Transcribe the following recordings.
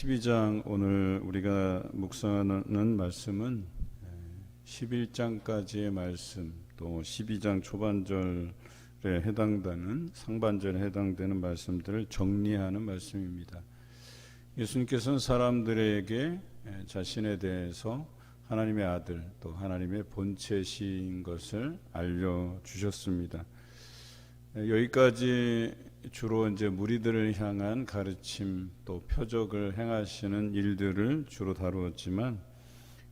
12장 오늘 우리가 묵상하는 말씀은 11장까지의 말씀, 또 12장 초반절에 해당되는 상반절에 해당되는 말씀들을 정리하는 말씀입니다. 예수님께서는 사람들에게 자신에 대해서 하나님의 아들 또 하나님의 본체신 것을 알려주셨습니다. 여기까지 주로 이제 무리들을 향한 가르침 또 표적을 행하시는 일들을 주로 다루었지만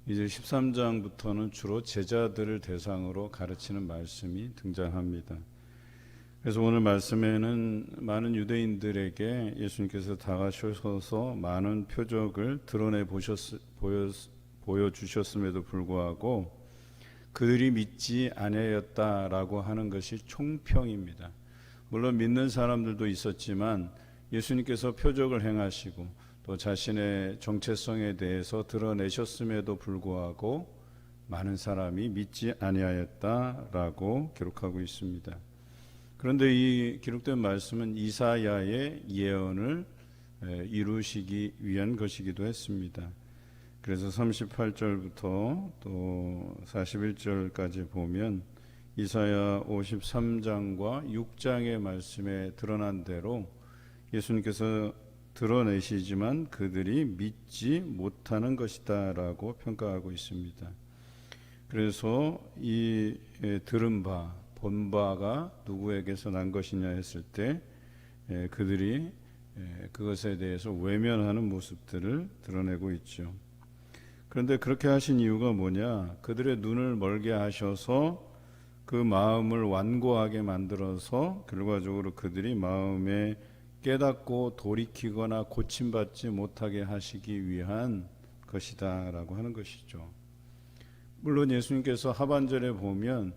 이제 13장부터는 주로 제자들을 대상으로 가르치는 말씀이 등장합니다. 그래서 오늘 말씀에는 많은 유대인들에게 예수님께서 다가셔서 많은 표적을 드러내 보여주셨음에도 불구하고 그들이 믿지 아니하였다라고 하는 것이 총평입니다. 물론 믿는 사람들도 있었지만 예수님께서 표적을 행하시고 또 자신의 정체성에 대해서 드러내셨음에도 불구하고 많은 사람이 믿지 아니하였다라고 기록하고 있습니다. 그런데 이 기록된 말씀은 이사야의 예언을 이루시기 위한 것이기도 했습니다. 그래서 38절부터 또 41절까지 보면 이사야 53장과 6장의 말씀에 드러난 대로 예수님께서 드러내시지만 그들이 믿지 못하는 것이다 라고 평가하고 있습니다. 그래서 이 들은 바, 본 바가 누구에게서 난 것이냐 했을 때 그들이 그것에 대해서 외면하는 모습들을 드러내고 있죠. 그런데 그렇게 하신 이유가 뭐냐? 그들의 눈을 멀게 하셔서 그 마음을 완고하게 만들어서 결과적으로 그들이 마음에 깨닫고 돌이키거나 고침받지 못하게 하시기 위한 것이다 라고 하는 것이죠. 물론 예수님께서 하반절에 보면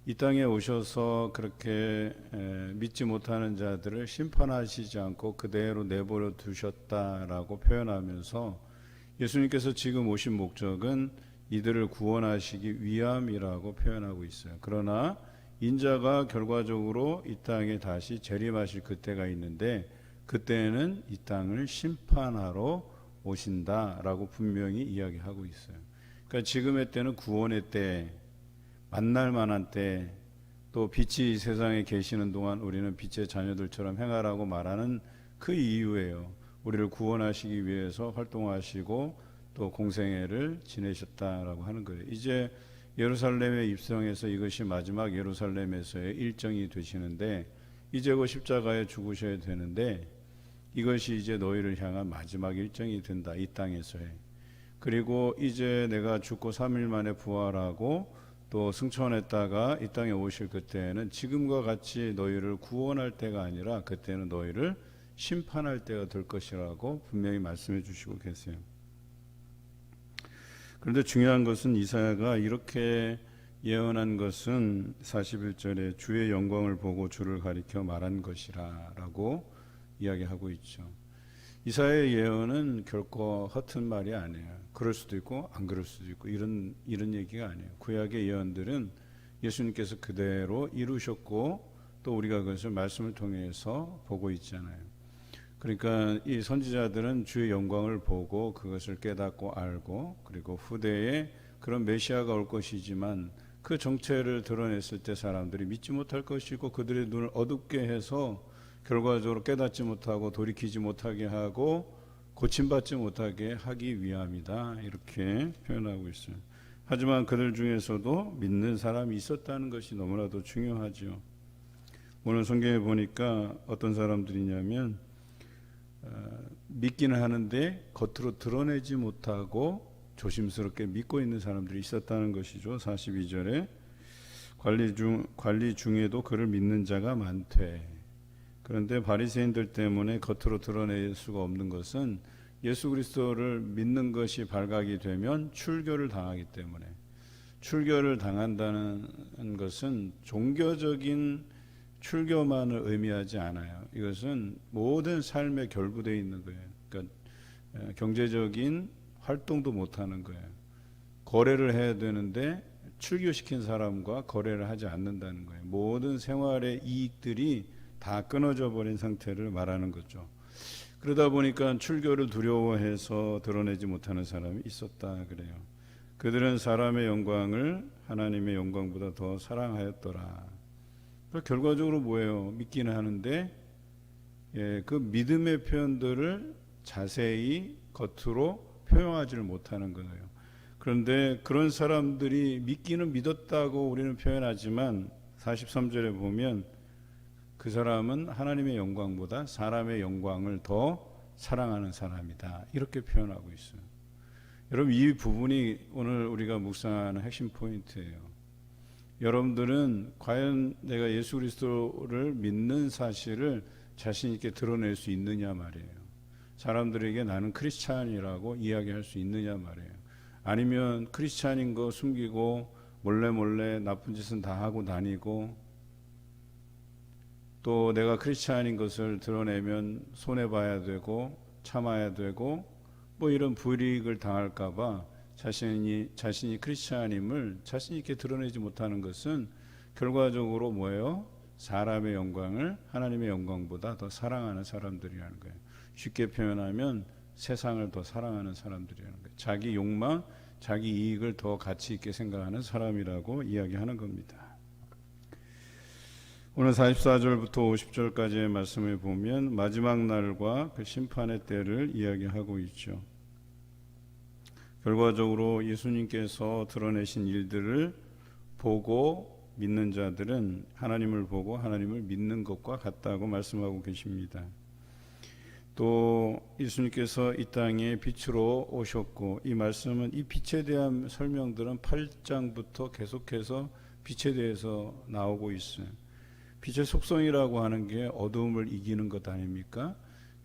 이 땅에 오셔서 그렇게 믿지 못하는 자들을 심판하시지 않고 그대로 내버려 두셨다라고 표현하면서 예수님께서 지금 오신 목적은 이들을 구원하시기 위함이라고 표현하고 있어요. 그러나 인자가 결과적으로 이 땅에 다시 재림하실 그때가 있는데 그때는 이 땅을 심판하러 오신다라고 분명히 이야기하고 있어요. 그러니까 지금의 때는 구원의 때, 만날 만한 때, 또 빛이 세상에 계시는 동안 우리는 빛의 자녀들처럼 행하라고 말하는 그 이유예요. 우리를 구원하시기 위해서 활동하시고 또 공생애를 지내셨다라고 하는 거예요. 이제 예루살렘에 입성해서 이것이 마지막 예루살렘에서의 일정이 되시는데 이제 그 십자가에 죽으셔야 되는데 이것이 이제 너희를 향한 마지막 일정이 된다. 이 땅에서의. 그리고 이제 내가 죽고 3일 만에 부활하고 또 승천했다가 이 땅에 오실 그때는 지금과 같이 너희를 구원할 때가 아니라 그때는 너희를 심판할 때가 될 것이라고 분명히 말씀해 주시고 계세요. 그런데 중요한 것은 이사야가 이렇게 예언한 것은 41절에 주의 영광을 보고 주를 가리켜 말한 것이라 라고 이야기하고 있죠. 이사야의 예언은 결코 허튼 말이 아니에요. 그럴 수도 있고 안 그럴 수도 있고 이런 얘기가 아니에요. 구약의 예언들은 예수님께서 그대로 이루셨고 또 우리가 그것을 말씀을 통해서 보고 있잖아요. 그러니까 이 선지자들은 주의 영광을 보고 그것을 깨닫고 알고 그리고 후대에 그런 메시아가 올 것이지만 그 정체를 드러냈을 때 사람들이 믿지 못할 것이고 그들의 눈을 어둡게 해서 결과적으로 깨닫지 못하고 돌이키지 못하게 하고 고침받지 못하게 하기 위함이다 이렇게 표현하고 있어요. 하지만 그들 중에서도 믿는 사람이 있었다는 것이 너무나도 중요하죠. 오늘 성경에 보니까 어떤 사람들이냐면 믿기는 하는데 겉으로 드러내지 못하고 조심스럽게 믿고 있는 사람들이 있었다는 것이죠. 42절에 관리 중에도 그를 믿는 자가 많되. 그런데 바리새인들 때문에 겉으로 드러낼 수가 없는 것은 예수 그리스도를 믿는 것이 발각이 되면 출교를 당하기 때문에. 출교를 당한다는 것은 종교적인 출교만을 의미하지 않아요. 이것은 모든 삶에 결부되어 있는 거예요. 그러니까 경제적인 활동도 못하는 거예요. 거래를 해야 되는데 출교시킨 사람과 거래를 하지 않는다는 거예요. 모든 생활의 이익들이 다 끊어져 버린 상태를 말하는 거죠. 그러다 보니까 출교를 두려워해서 드러내지 못하는 사람이 있었다 그래요. 그들은 사람의 영광을 하나님의 영광보다 더 사랑하였더라. 결과적으로 뭐예요? 믿기는 하는데 그 믿음의 표현들을 자세히 겉으로 표현하지를 못하는 거예요. 그런데 그런 사람들이 믿기는 믿었다고 우리는 표현하지만 43절에 보면 그 사람은 하나님의 영광보다 사람의 영광을 더 사랑하는 사람이다. 이렇게 표현하고 있어요. 여러분, 이 부분이 오늘 우리가 묵상하는 핵심 포인트예요. 여러분들은 과연 내가 예수 그리스도를 믿는 사실을 자신 있게 드러낼 수 있느냐 말이에요. 사람들에게 나는 크리스찬이라고 이야기할 수 있느냐 말이에요. 아니면 크리스찬인 거 숨기고 몰래 나쁜 짓은 다 하고 다니고, 또 내가 크리스찬인 것을 드러내면 손해봐야 되고 참아야 되고 뭐 이런 불이익을 당할까봐 자신이 크리스찬임을 자신 있게 드러내지 못하는 것은 결과적으로 뭐예요? 사람의 영광을 하나님의 영광보다 더 사랑하는 사람들이라는 거예요. 쉽게 표현하면 세상을 더 사랑하는 사람들이라는 거예요. 자기 욕망, 자기 이익을 더 가치 있게 생각하는 사람이라고 이야기하는 겁니다. 오늘 44절부터 50절까지의 말씀을 보면 마지막 날과 그 심판의 때를 이야기하고 있죠. 결과적으로 예수님께서 드러내신 일들을 보고 믿는 자들은 하나님을 보고 하나님을 믿는 것과 같다고 말씀하고 계십니다. 또 예수님께서 이 땅에 빛으로 오셨고, 이 말씀은 이 빛에 대한 설명들은 8장부터 계속해서 빛에 대해서 나오고 있어요. 빛의 속성이라고 하는 게 어두움을 이기는 것 아닙니까?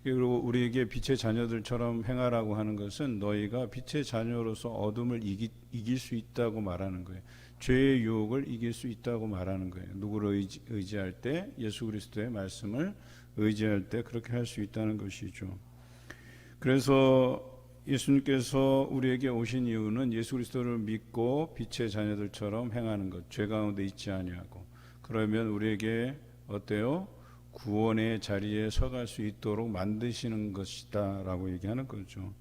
그리고 우리에게 빛의 자녀들처럼 행하라고 하는 것은 너희가 빛의 자녀로서 어둠을 이길 수 있다고 말하는 거예요. 죄의 유혹을 이길 수 있다고 말하는 거예요. 누구를 의지할 때? 예수 그리스도의 말씀을 의지할 때 그렇게 할 수 있다는 것이죠. 그래서 예수님께서 우리에게 오신 이유는 예수 그리스도를 믿고 빛의 자녀들처럼 행하는 것, 죄 가운데 있지 아니하고, 그러면 우리에게 어때요? 구원의 자리에 서갈 수 있도록 만드시는 것이다 라고 얘기하는 거죠.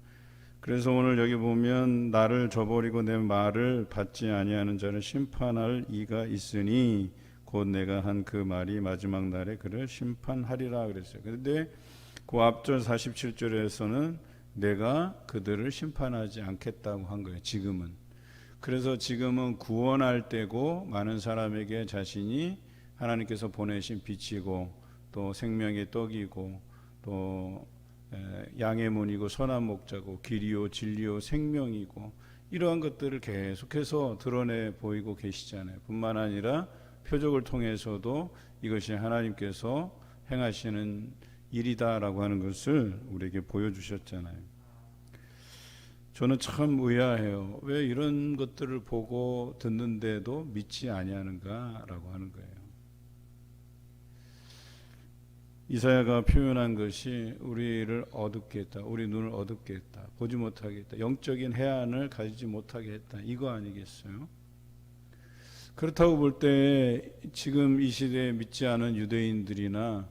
그래서 오늘 여기 보면 나를 저버리고 내 말을 받지 아니하는 자를 심판할 이가 있으니 곧 내가 한 그 말이 마지막 날에 그를 심판하리라 그랬어요. 그런데 그 앞절 47절에서는 내가 그들을 심판하지 않겠다고 한 거예요. 지금은. 그래서 지금은 구원할 때고, 많은 사람에게 자신이 하나님께서 보내신 빛이고 또 생명의 떡이고 또 양의 문이고 선한 목자고 길이요 진리요 생명이고, 이러한 것들을 계속해서 드러내 보이고 계시잖아요. 뿐만 아니라 표적을 통해서도 이것이 하나님께서 행하시는 일이다라고 하는 것을 우리에게 보여주셨잖아요. 저는 참 의아해요. 왜 이런 것들을 보고 듣는데도 믿지 아니하는가라고 하는 거예요. 이사야가 표현한 것이 우리를 어둡게 했다, 우리 눈을 어둡게 했다, 보지 못하게 했다, 영적인 해안을 가지지 못하게 했다, 이거 아니겠어요? 그렇다고 볼 때 지금 이 시대에 믿지 않은 유대인들이나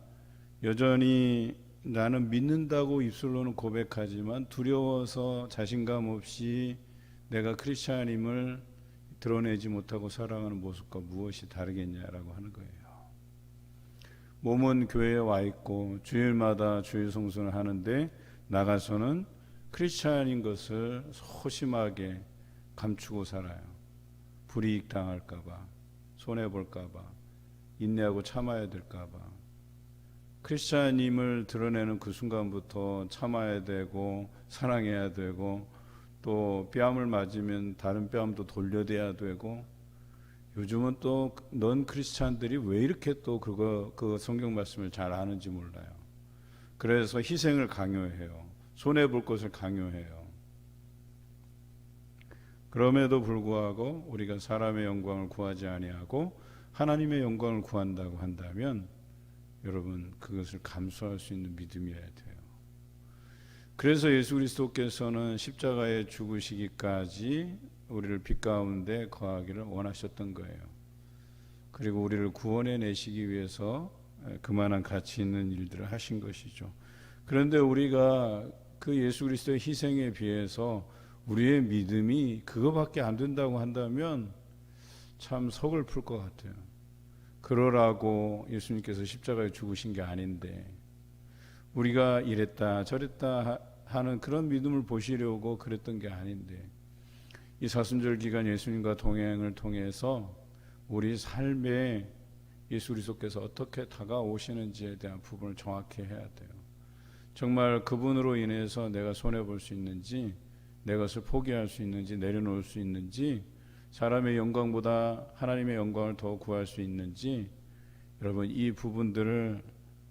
여전히 나는 믿는다고 입술로는 고백하지만 두려워서 자신감 없이 내가 크리스찬임을 드러내지 못하고 살아가는 모습과 무엇이 다르겠냐라고 하는 거예요. 몸은 교회에 와 있고 주일마다 주일 성수를 하는데 나가서는 크리스찬인 것을 소심하게 감추고 살아요. 불이익 당할까봐, 손해볼까봐, 인내하고 참아야 될까봐. 크리스찬임을 드러내는 그 순간부터 참아야 되고 사랑해야 되고, 또 뺨을 맞으면 다른 뺨도 돌려대야 되고, 요즘은 또 넌 크리스찬들이 왜 이렇게 또 그 성경 말씀을 잘 아는지 몰라요. 그래서 희생을 강요해요. 손해볼 것을 강요해요. 그럼에도 불구하고 우리가 사람의 영광을 구하지 아니하고 하나님의 영광을 구한다고 한다면 여러분, 그것을 감수할 수 있는 믿음이어야 돼요. 그래서 예수 그리스도께서는 십자가에 죽으시기까지 우리를 빛 가운데 거하기를 원하셨던 거예요. 그리고 우리를 구원해 내시기 위해서 그만한 가치 있는 일들을 하신 것이죠. 그런데 우리가 그 예수 그리스도의 희생에 비해서 우리의 믿음이 그거밖에 안 된다고 한다면 참 서글플 것 같아요. 그러라고 예수님께서 십자가에 죽으신 게 아닌데 우리가 이랬다 저랬다 하는 그런 믿음을 보시려고 그랬던 게 아닌데 이 사순절 기간 예수님과 동행을 통해서 우리 삶에 예수 그리스도께서 어떻게 다가오시는지에 대한 부분을 정확히 해야 돼요. 정말 그분으로 인해서 내가 손해볼 수 있는지 내 것을 포기할 수 있는지 내려놓을 수 있는지 사람의 영광보다 하나님의 영광을 더 구할 수 있는지 여러분 이 부분들을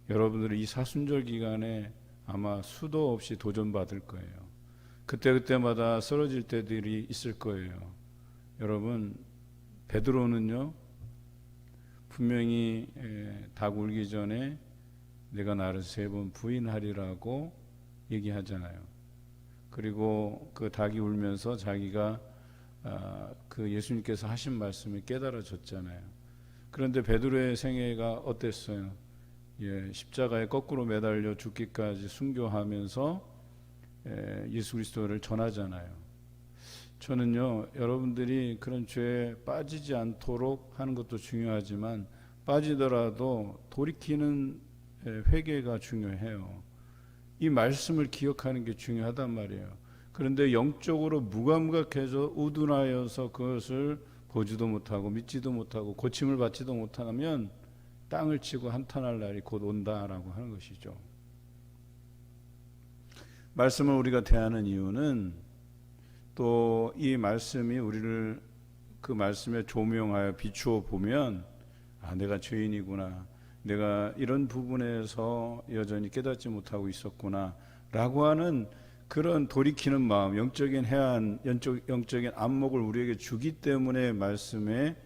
여러분들이 이 사순절 기간에 아마 수도 없이 도전받을 거예요. 그때마다 쓰러질 때들이 있을 거예요. 여러분 베드로는요 분명히 닭 울기 전에 내가 나를 3번 부인하리라고 얘기하잖아요. 그리고 그 닭이 울면서 자기가 그 예수님께서 하신 말씀을 깨달아졌잖아요. 그런데 베드로의 생애가 어땠어요? 십자가에 거꾸로 매달려 죽기까지 순교하면서 예수 그리스도를 전하잖아요. 저는요 여러분들이 그런 죄에 빠지지 않도록 하는 것도 중요하지만 빠지더라도 돌이키는 회개가 중요해요. 이 말씀을 기억하는 게 중요하단 말이에요. 그런데 영적으로 무감각해서 우둔하여서 그것을 보지도 못하고 믿지도 못하고 고침을 받지도 못하면 땅을 치고 한탄할 날이 곧 온다라고 하는 것이죠. 말씀을 우리가 대하는 이유는 또 이 말씀이 우리를 그 말씀에 조명하여 비추어 보면 내가 죄인이구나, 내가 이런 부분에서 여전히 깨닫지 못하고 있었구나 라고 하는 그런 돌이키는 마음, 영적인 해안, 영적인 안목을 우리에게 주기 때문에 말씀에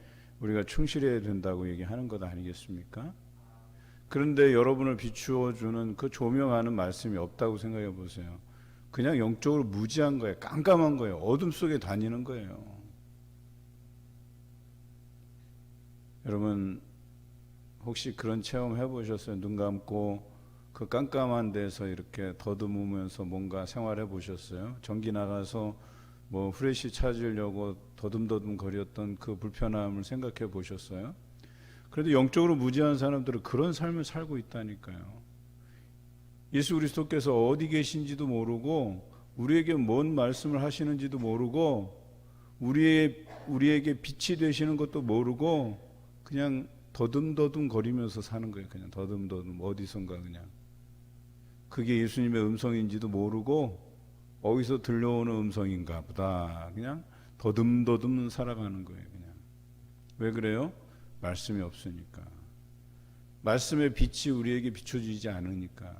우리가 충실해야 된다고 얘기하는 것 아니겠습니까? 그런데 여러분을 비추어 주는 그 조명하는 말씀이 없다고 생각해 보세요. 그냥 영적으로 무지한 거예요. 깜깜한 거예요. 어둠 속에 다니는 거예요. 여러분 혹시 그런 체험 해보셨어요? 눈 감고 그 깜깜한 데서 이렇게 더듬으면서 뭔가 생활해 보셨어요? 전기 나가서 뭐 후레쉬 찾으려고 더듬더듬 거렸던 그 불편함을 생각해 보셨어요? 그래도 영적으로 무지한 사람들은 그런 삶을 살고 있다니까요. 예수 그리스도께서 어디 계신지도 모르고 우리에게 뭔 말씀을 하시는지도 모르고 우리에게 빛이 되시는 것도 모르고 그냥 더듬더듬 거리면서 사는 거예요. 그냥 더듬더듬 어디선가 그냥. 그게 예수님의 음성인지도 모르고 어디서 들려오는 음성인가 보다 그냥 더듬더듬 살아가는 거예요. 그냥. 왜 그래요? 말씀이 없으니까. 말씀의 빛이 우리에게 비춰지지 않으니까.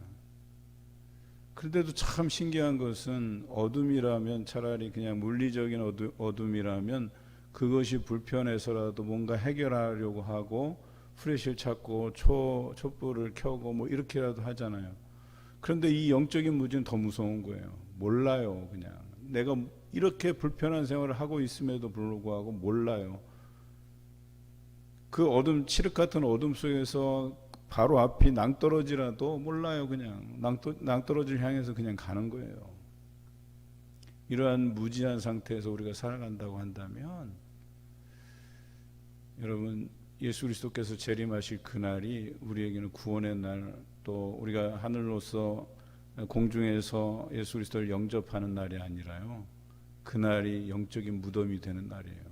그런데도 참 신기한 것은 어둠이라면 차라리 그냥 물리적인 어둠이라면 그것이 불편해서라도 뭔가 해결하려고 하고 후레쉬를 찾고 촛불을 켜고 뭐 이렇게라도 하잖아요. 그런데 이 영적인 무지는 더 무서운 거예요. 몰라요. 그냥 내가 이렇게 불편한 생활을 하고 있음에도 불구하고 몰라요. 그 어둠, 칠흑 같은 어둠 속에서 바로 앞이 낭떠러지라도 몰라요. 그냥 낭떠러지를 향해서 그냥 가는 거예요. 이러한 무지한 상태에서 우리가 살아간다고 한다면 여러분 예수 그리스도께서 재림하실 그날이 우리에게는 구원의 날, 또 우리가 하늘로서 공중에서 예수 그리스도를 영접하는 날이 아니라요, 그날이 영적인 무덤이 되는 날이에요.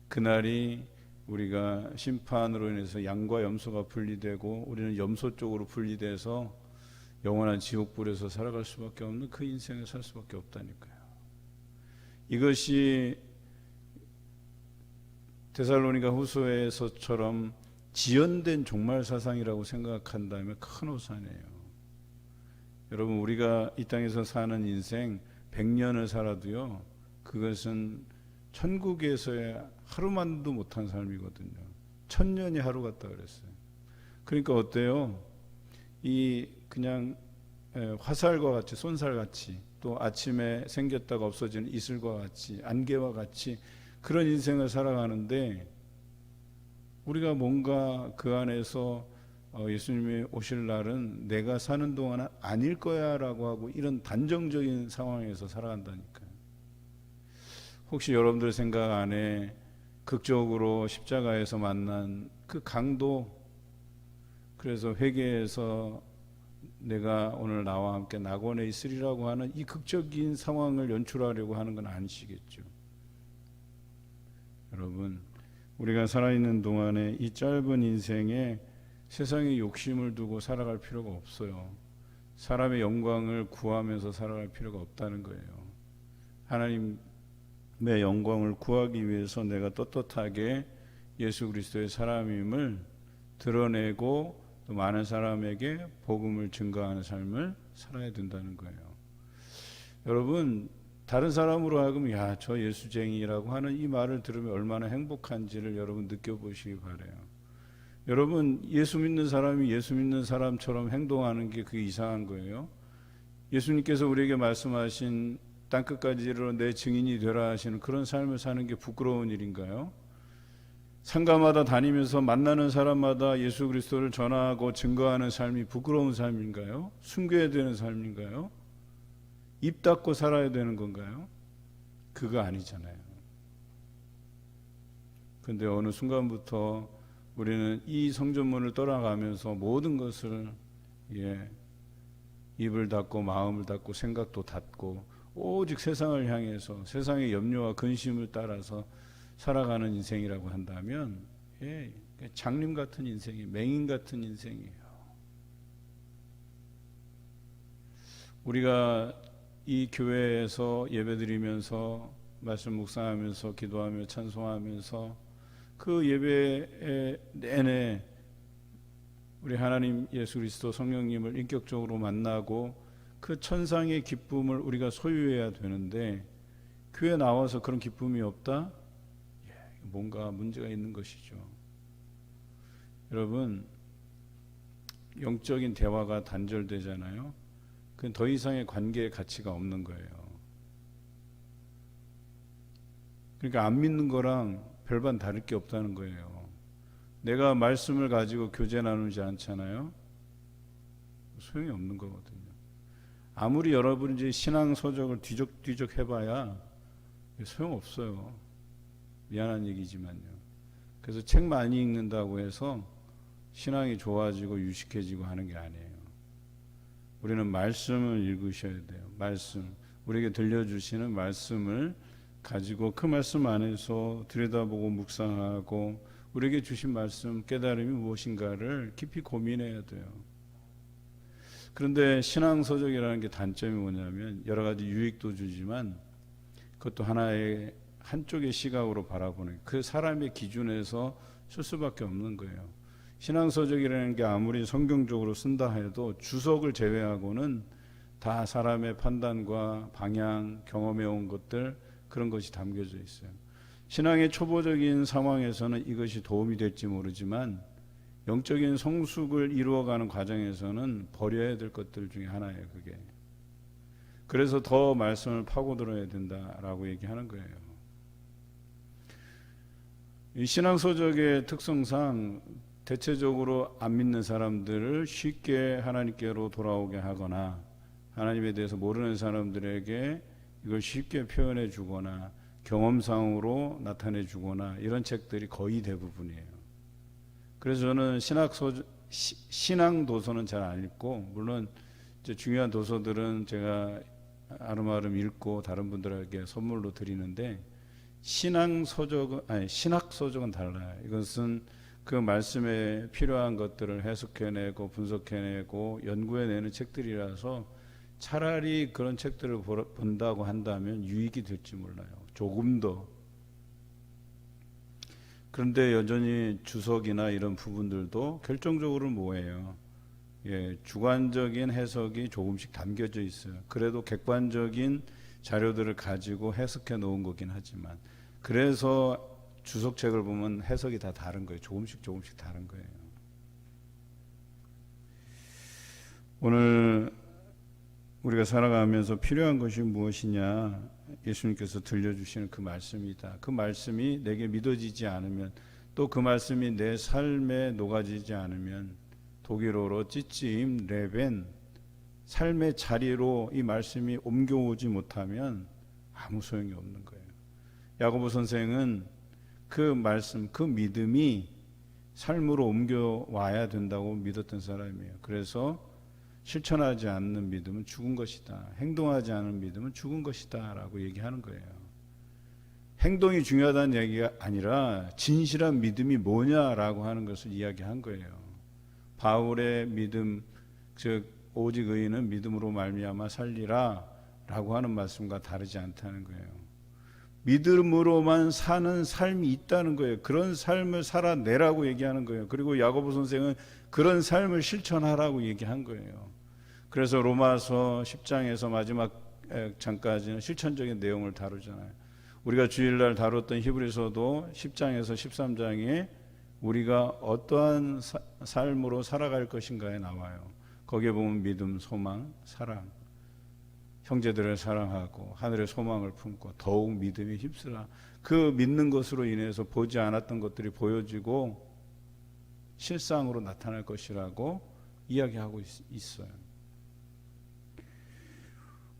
그날이 우리가 심판으로 인해서 양과 염소가 분리되고 우리는 염소 쪽으로 분리돼서 영원한 지옥불에서 살아갈 수밖에 없는 그 인생을 살 수밖에 없다니까요. 이것이 데살로니가 후서에서처럼 지연된 종말 사상이라고 생각한다면 큰 오산이에요. 여러분 우리가 이 땅에서 사는 인생 100년을 살아도요, 그것은 천국에서의 하루만도 못한 삶이거든요. 1000년이 하루 같다 그랬어요. 그러니까 어때요? 이 그냥 화살과 같이, 쏜살같이, 또 아침에 생겼다가 없어지는 이슬과 같이, 안개와 같이 그런 인생을 살아가는데 우리가 뭔가 그 안에서 예수님이 오실 날은 내가 사는 동안은 아닐 거야 라고 하고 이런 단정적인 상황에서 살아간다니까요. 혹시 여러분들 생각 안에 극적으로 십자가에서 만난 그 강도, 그래서 회개해서 내가 오늘 나와 함께 낙원에 있으리라고 하는 이 극적인 상황을 연출하려고 하는 건 아니시겠죠. 여러분, 우리가 살아있는 동안에 이 짧은 인생에 세상의 욕심을 두고 살아갈 필요가 없어요. 사람의 영광을 구하면서 살아갈 필요가 없다는 거예요. 하나님의 영광을 구하기 위해서 내가 떳떳하게 예수 그리스도의 사람임을 드러내고 또 많은 사람에게 복음을 증거하는 삶을 살아야 된다는 거예요. 여러분, 다른 사람으로 하여금 야, 저 예수쟁이라고 하는 이 말을 들으면 얼마나 행복한지를 여러분 느껴보시기 바라요. 여러분, 예수 믿는 사람이 예수 믿는 사람처럼 행동하는 게 그게 이상한 거예요. 예수님께서 우리에게 말씀하신 땅끝까지 이르러 내 증인이 되라 하시는 그런 삶을 사는 게 부끄러운 일인가요? 상가마다 다니면서 만나는 사람마다 예수 그리스도를 전하고 증거하는 삶이 부끄러운 삶인가요? 숨겨야 되는 삶인가요? 입 닫고 살아야 되는 건가요? 그거 아니잖아요. 그런데 어느 순간부터 우리는 이 성전문을 떠나가면서 모든 것을 입을 닫고 마음을 닫고 생각도 닫고 오직 세상을 향해서 세상의 염려와 근심을 따라서 살아가는 인생이라고 한다면 장님 같은 인생이, 맹인 같은 인생이에요. 우리가 이 교회에서 예배드리면서 말씀 묵상하면서 기도하며 찬송하면서 그 예배 내내 우리 하나님 예수 그리스도 성령님을 인격적으로 만나고 그 천상의 기쁨을 우리가 소유해야 되는데 교회 나와서 그런 기쁨이 없다? 뭔가 문제가 있는 것이죠. 여러분, 영적인 대화가 단절되잖아요. 그건 더 이상의 관계의 가치가 없는 거예요. 그러니까 안 믿는 거랑 별반 다를 게 없다는 거예요. 내가 말씀을 가지고 교제 나누지 않잖아요. 소용이 없는 거거든요. 아무리 여러분이 이제 신앙 서적을 뒤적뒤적 해봐야 소용없어요. 미안한 얘기지만요. 그래서 책 많이 읽는다고 해서 신앙이 좋아지고 유식해지고 하는 게 아니에요. 우리는 말씀을 읽으셔야 돼요. 말씀, 우리에게 들려주시는 말씀을 가지고 그 말씀 안에서 들여다보고 묵상하고 우리에게 주신 말씀, 깨달음이 무엇인가를 깊이 고민해야 돼요. 그런데 신앙서적이라는 게 단점이 뭐냐면 여러 가지 유익도 주지만 그것도 하나의 한쪽의 시각으로 바라보는 그 사람의 기준에서 쓸 수밖에 없는 거예요. 신앙서적이라는 게 아무리 성경적으로 쓴다 해도 주석을 제외하고는 다 사람의 판단과 방향, 경험해온 것들 그런 것이 담겨져 있어요. 신앙의 초보적인 상황에서는 이것이 도움이 될지 모르지만 영적인 성숙을 이루어가는 과정에서는 버려야 될 것들 중에 하나예요. 그게. 그래서 더 말씀을 파고들어야 된다라고 얘기하는 거예요. 이 신앙서적의 특성상 대체적으로 안 믿는 사람들을 쉽게 하나님께로 돌아오게 하거나 하나님에 대해서 모르는 사람들에게 이걸 쉽게 표현해 주거나 경험상으로 나타내 주거나 이런 책들이 거의 대부분이에요. 그래서 저는 신앙 도서는 잘 안 읽고, 물론 이제 중요한 도서들은 제가 아름아름 읽고 다른 분들에게 선물로 드리는데 신학서적은 달라요. 이것은 그 말씀에 필요한 것들을 해석해내고 분석해내고 연구해내는 책들이라서 차라리 그런 책들을 본다고 한다면 유익이 될지 몰라요. 조금 더. 그런데 여전히 주석이나 이런 부분들도 결정적으로 뭐예요? 주관적인 해석이 조금씩 담겨져 있어요. 그래도 객관적인 자료들을 가지고 해석해 놓은 거긴 하지만, 그래서 주석책을 보면 해석이 다 다른 거예요. 조금씩 다른 거예요. 오늘 우리가 살아가면서 필요한 것이 무엇이냐? 예수님께서 들려주시는 그 말씀이다. 그 말씀이 내게 믿어지지 않으면, 또 그 말씀이 내 삶에 녹아지지 않으면 독일어로 찌찌임 레벤, 삶의 자리로 이 말씀이 옮겨오지 못하면 아무 소용이 없는 거예요. 야고보 선생은 그 말씀, 그 믿음이 삶으로 옮겨와야 된다고 믿었던 사람이에요. 그래서 실천하지 않는 믿음은 죽은 것이다, 행동하지 않는 믿음은 죽은 것이다 라고 얘기하는 거예요. 행동이 중요하다는 얘기가 아니라 진실한 믿음이 뭐냐라고 하는 것을 이야기한 거예요. 바울의 믿음, 즉 오직 의인은 믿음으로 말미암아 살리라 라고 하는 말씀과 다르지 않다는 거예요. 믿음으로만 사는 삶이 있다는 거예요. 그런 삶을 살아내라고 얘기하는 거예요. 그리고 야고보 선생은 그런 삶을 실천하라고 얘기한 거예요. 그래서 로마서 10장에서 마지막 장까지는 실천적인 내용을 다루잖아요. 우리가 주일날 다뤘던 히브리서도 10장에서 13장에 우리가 어떠한 삶으로 살아갈 것인가에 나와요. 거기에 보면 믿음, 소망, 사랑, 형제들을 사랑하고 하늘의 소망을 품고 더욱 믿음에 힘쓰라. 그 믿는 것으로 인해서 보지 않았던 것들이 보여지고 실상으로 나타날 것이라고 이야기하고 있어요.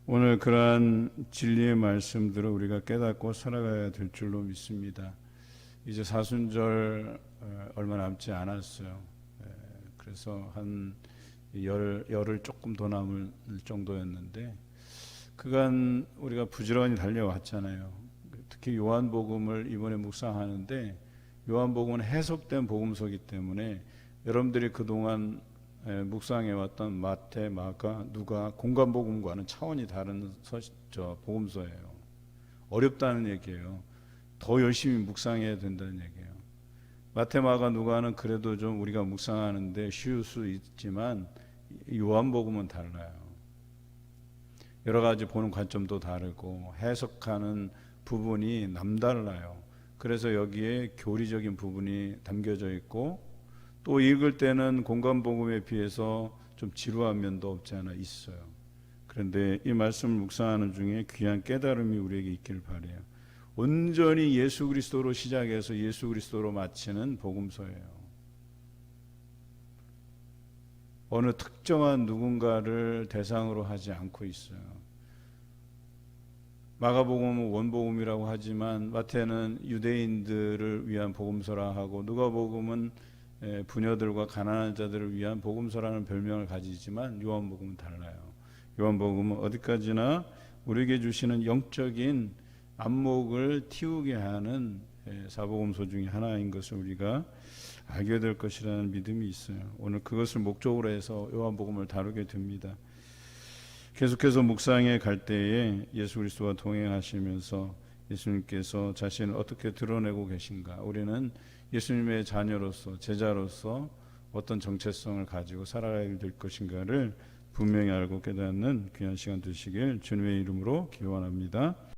오늘 그러한 진리의 말씀들을 우리가 깨닫고 살아가야 될 줄로 믿습니다. 이제 사순절 얼마 남지 않았어요. 그래서 한 열흘 조금 더 남을 정도였는데 그간 우리가 부지런히 달려왔잖아요. 특히 요한복음을 이번에 묵상하는데 요한복음은 해석된 복음서이기 때문에 여러분들이 그동안 묵상해왔던 마태, 마가, 누가 공간복음과는 차원이 다른 복음서예요. 어렵다는 얘기예요. 더 열심히 묵상해야 된다는 얘기예요. 마태, 마가, 누가는 그래도 좀 우리가 묵상하는데 쉬울 수 있지만 요한복음은 달라요. 여러 가지 보는 관점도 다르고 해석하는 부분이 남달라요. 그래서 여기에 교리적인 부분이 담겨져 있고 또 읽을 때는 공간복음에 비해서 좀 지루한 면도 없지 않아 있어요. 그런데 이 말씀을 묵상하는 중에 귀한 깨달음이 우리에게 있기를 바라요. 온전히 예수 그리스도로 시작해서 예수 그리스도로 마치는 복음서예요. 어느 특정한 누군가를 대상으로 하지 않고 있어요. 마가복음은 원복음이라고 하지만 마태는 유대인들을 위한 복음서라 하고 누가복음은 부녀들과 가난한 자들을 위한 복음서라는 별명을 가지지만 요한복음은 달라요. 요한복음은 어디까지나 우리에게 주시는 영적인 안목을 틔우게 하는 사복음서 중에 하나인 것을 우리가 알게 될 것이라는 믿음이 있어요. 오늘 그것을 목적으로 해서 요한복음을 다루게 됩니다. 계속해서 묵상에 갈 때에 예수 그리스도와 동행하시면서 예수님께서 자신을 어떻게 드러내고 계신가, 우리는 예수님의 자녀로서 제자로서 어떤 정체성을 가지고 살아가야 될 것인가를 분명히 알고 깨닫는 귀한 시간 되시길 주님의 이름으로 기원합니다.